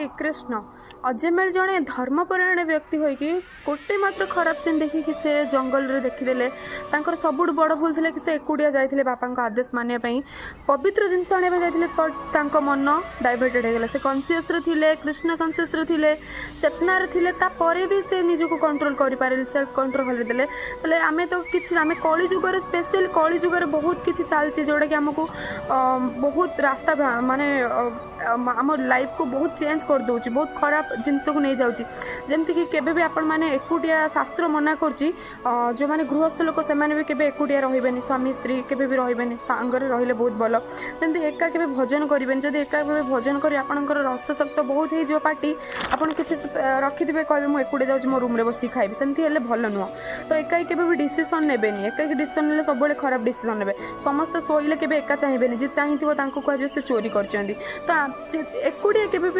कृष्ण अजमेर जड़े धर्मपरायण व्यक्ति होइकी गोटे मात्र खराब सीन देखिकी से जंगल रे देखीदेले सबुठ बड़ भूल थे कि से एकुटिया जाइए बापा आदेश मानिया पवित्र जिनस आने जाइए मन डाइवर्टेड होगा से कनसीयस थे कृष्ण कनसीयस थे चेतनार थे तापर भी से निजक कंट्रोल कर सेल्फ कंट्रोल हल्दे तेल आम तो किसी आम कली जुगर स्पेशल कली जुगर बहुत किसी चलती जोटा कि आमको बहुत रास्ता माने आम लाइफ को बहुत चेंज कर दूची बहुत खराब जिनस को नहीं जाऊँगी जमती कि केबे भी आपण मैंने एकुटिया शास्त्र मना करची जो मैंने गृहस्थ लोक से भी केबे एकुटिया रहिबेनी स्वामी स्त्री केबे भी रहिबेनी सांगरे रहिले बहुत भल जमती एका केबे भजन करें जब एका केबे भजन कर आपंकर रसशक्त बहुत हो पार्टी आपड़ किसी रखिथे कहे मुझे एकुटिया जाऊँगी मो रूम बस खाइबी सेमती हेल्ले भल नुह तो एकाई केबे भी डिसीजन नेबेनी एकाई डिसीजन ने सब खराब डिसीजन ने समस्त शोले केबे एका चाहिए जी चाहिए कह से चोरी कर एकुटिया केबे